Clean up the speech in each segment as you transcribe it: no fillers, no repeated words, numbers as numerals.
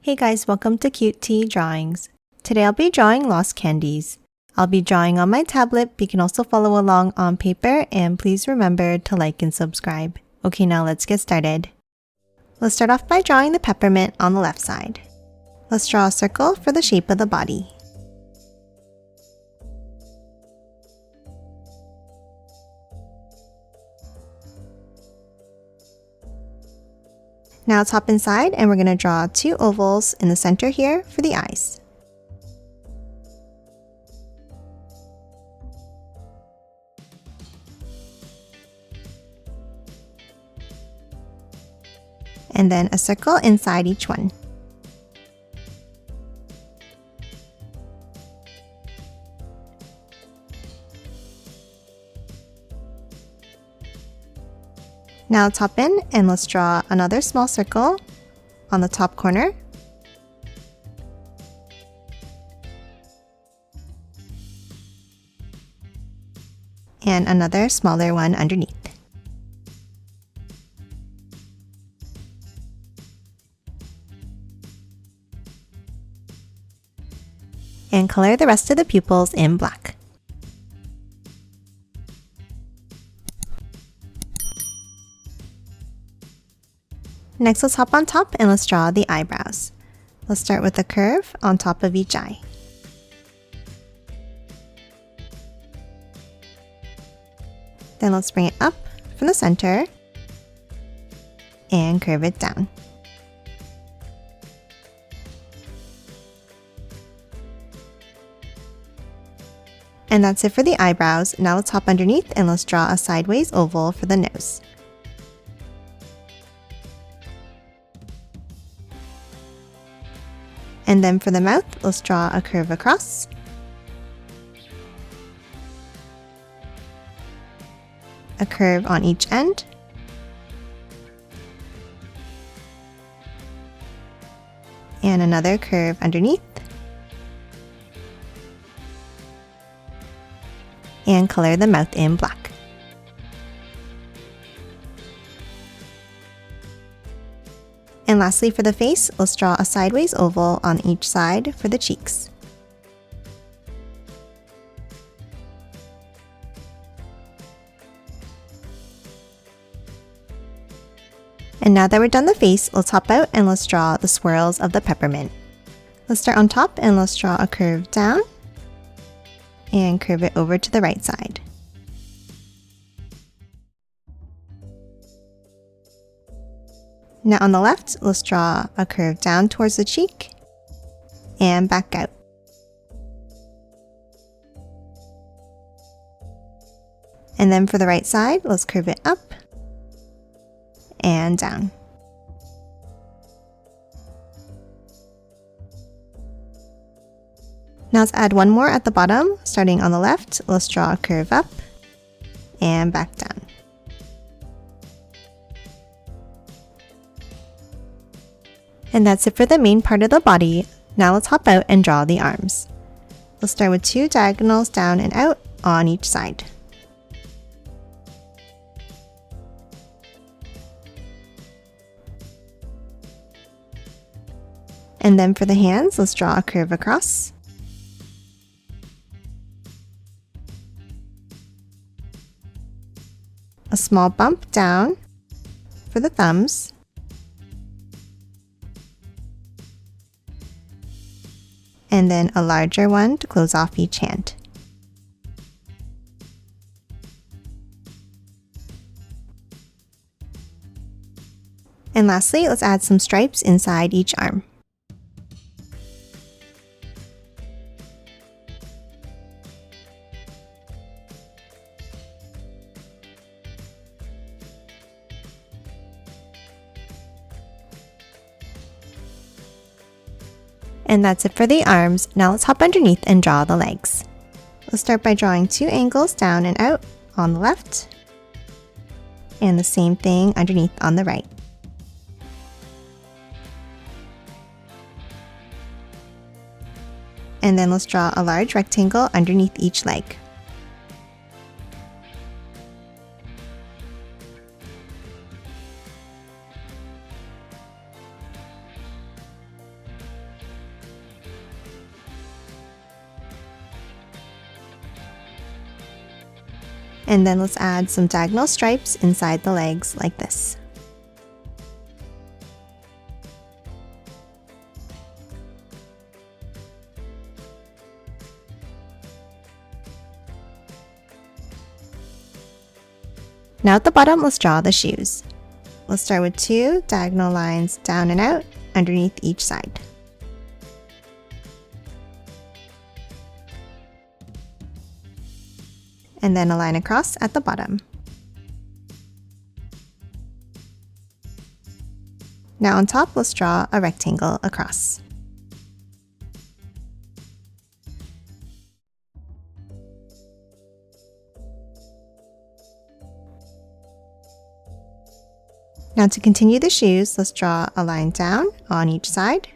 Hey guys, welcome to Cute Tea Drawings. Today I'll be drawing Los Candies. I'll be drawing on my tablet, but you can also follow along on paper, and please remember to like and subscribe. Okay, now let's get started. Let's start off by drawing the peppermint on the left side. Let's draw a circle for the shape of the body. Now let's hop inside and we're going to draw two ovals in the center here for the eyes. And then a circle inside each one. Now let's hop in and let's draw another small circle on the top corner. And another smaller one underneath. And color the rest of the pupils in black. Next, let's hop on top and let's draw the eyebrows. Let's start with a curve on top of each eye. Then let's bring it up from the center and curve it down. And that's it for the eyebrows. Now let's hop underneath and let's draw a sideways oval for the nose. And then for the mouth, let's draw a curve across. A curve on each end. And another curve underneath. And color the mouth in black. And lastly, for the face, let's draw a sideways oval on each side for the cheeks. And now that we're done the face, let's hop out and let's draw the swirls of the peppermint. Let's start on top and let's draw a curve down and curve it over to the right side. Now on the left, let's draw a curve down towards the cheek and back out. And then for the right side, let's curve it up and down. Now let's add one more at the bottom. Starting on the left, let's draw a curve up and back down. And that's it for the main part of the body. Now let's hop out and draw the arms. We'll start with two diagonals down and out on each side. And then for the hands, let's draw a curve across. A small bump down for the thumbs. And then a larger one to close off each hand. And lastly, let's add some stripes inside each arm. And that's it for the arms. Now let's hop underneath and draw the legs. Let's start by drawing two angles down and out on the left, and the same thing underneath on the right. And then let's draw a large rectangle underneath each leg. And then let's add some diagonal stripes inside the legs like this. Now at the bottom, let's draw the shoes. Let's start with 2 diagonal lines down and out underneath each side. And then a line across at the bottom. Now on top, let's draw a rectangle across. Now to continue the shoes, let's draw a line down on each side.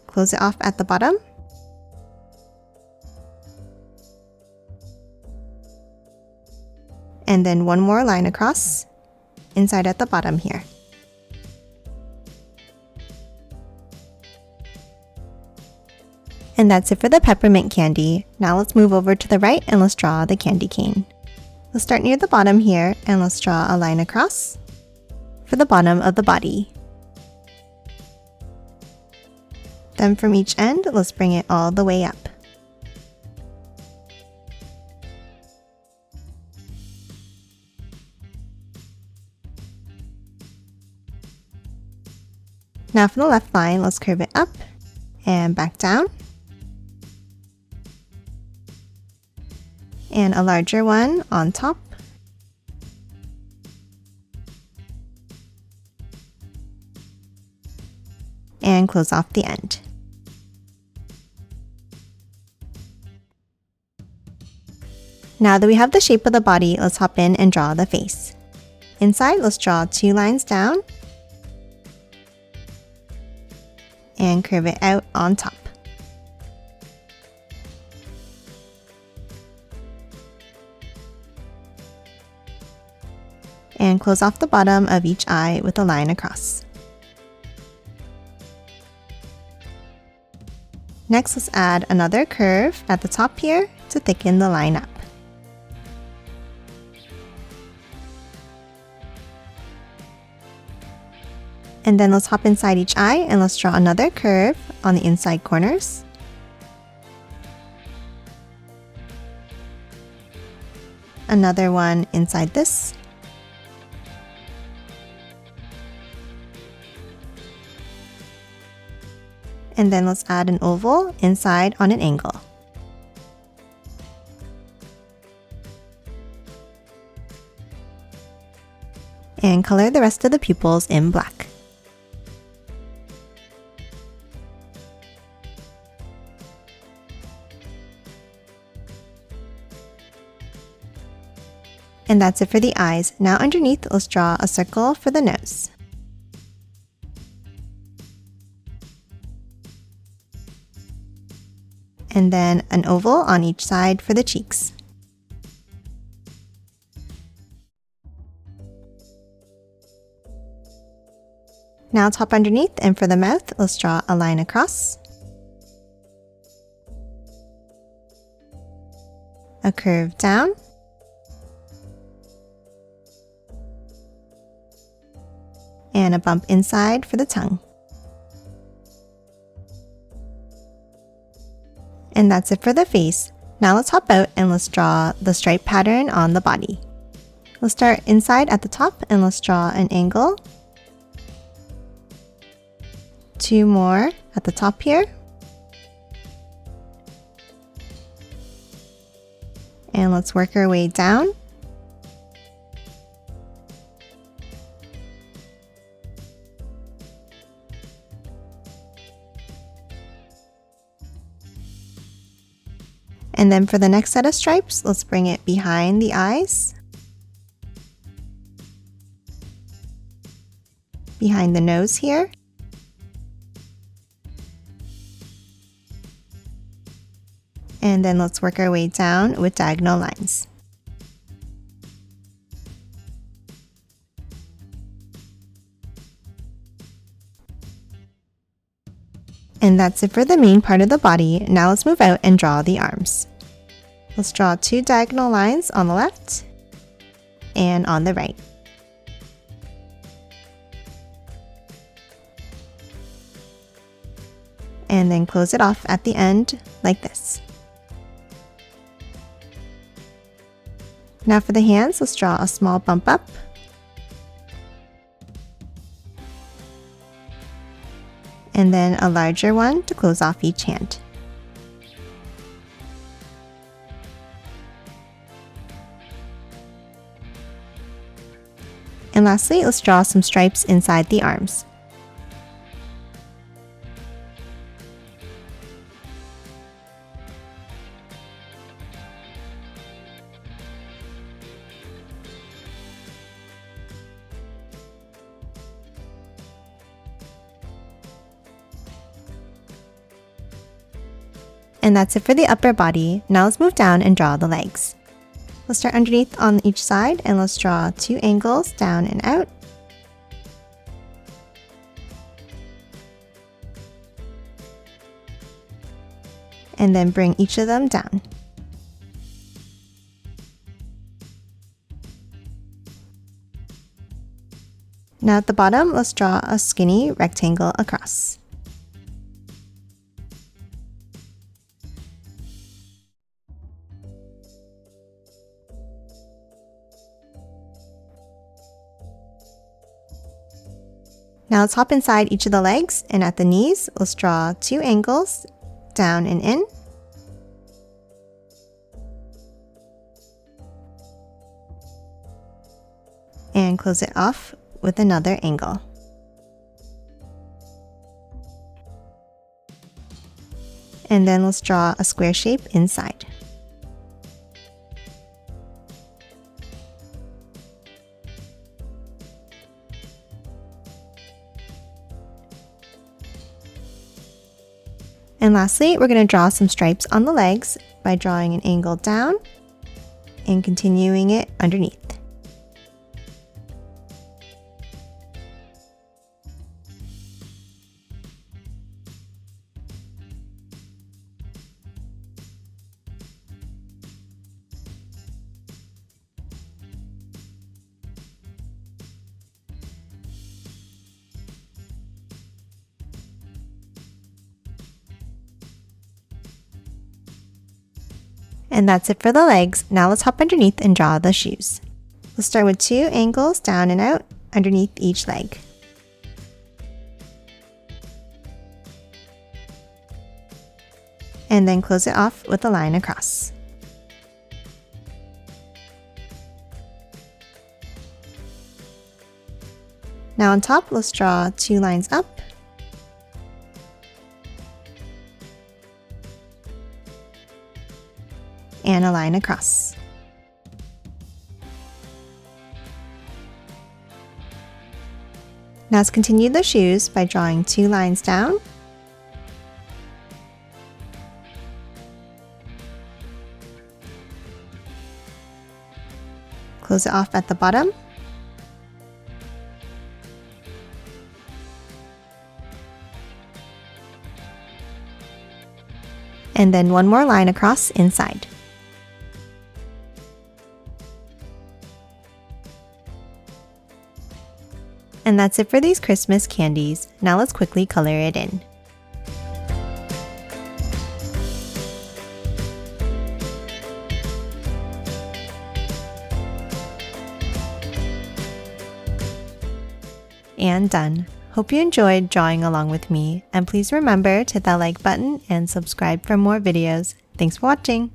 Close it off at the bottom. And then one more line across, inside at the bottom here. And that's it for the peppermint candy. Now let's move over to the right and let's draw the candy cane. Let's start near the bottom here and let's draw a line across for the bottom of the body. Then from each end, let's bring it all the way up. Now from the left line, let's curve it up and back down. And a larger one on top. And close off the end. Now that we have the shape of the body, let's hop in and draw the face. Inside, let's draw 2 lines down and curve it out on top. And close off the bottom of each eye with a line across. Next, let's add another curve at the top here to thicken the line up. And then let's hop inside each eye and let's draw another curve on the inside corners. Another one inside this. And then let's add an oval inside on an angle. And color the rest of the pupils in black. And that's it for the eyes. Now underneath, let's draw a circle for the nose. And then an oval on each side for the cheeks. Now top underneath, and for the mouth, let's draw a line across, a curve down, and a bump inside for the tongue. And that's it for the face. Now let's hop out and let's draw the stripe pattern on the body. Let's start inside at the top and let's draw an angle. 2 more at the top here. And let's work our way down. And then for the next set of stripes, let's bring it behind the eyes, behind the nose here, and then let's work our way down with diagonal lines. And that's it for the main part of the body. Now let's move out and draw the arms. Let's draw 2 diagonal lines on the left and on the right. And then close it off at the end like this. Now for the hands, let's draw a small bump up. And then a larger one to close off each hand. And lastly, let's draw some stripes inside the arms. And that's it for the upper body. Now let's move down and draw the legs. Let's start underneath on each side and let's draw 2 angles down and out. And then bring each of them down. Now at the bottom, let's draw a skinny rectangle across. Now let's hop inside each of the legs, and at the knees, let's draw 2 angles down and in. And close it off with another angle. And then let's draw a square shape inside. And lastly, we're going to draw some stripes on the legs by drawing an angle down and continuing it underneath. And that's it for the legs. Now let's hop underneath and draw the shoes. Let's start with 2 angles down and out underneath each leg. And then close it off with a line across. Now on top, let's draw 2 lines up. And a line across. Now let's continue the shoes by drawing 2 lines down. Close it off at the bottom. And then 1 more line across inside. And that's it for these Christmas candies. Now let's quickly color it in. And done. Hope you enjoyed drawing along with me, and please remember to hit that like button and subscribe for more videos. Thanks for watching!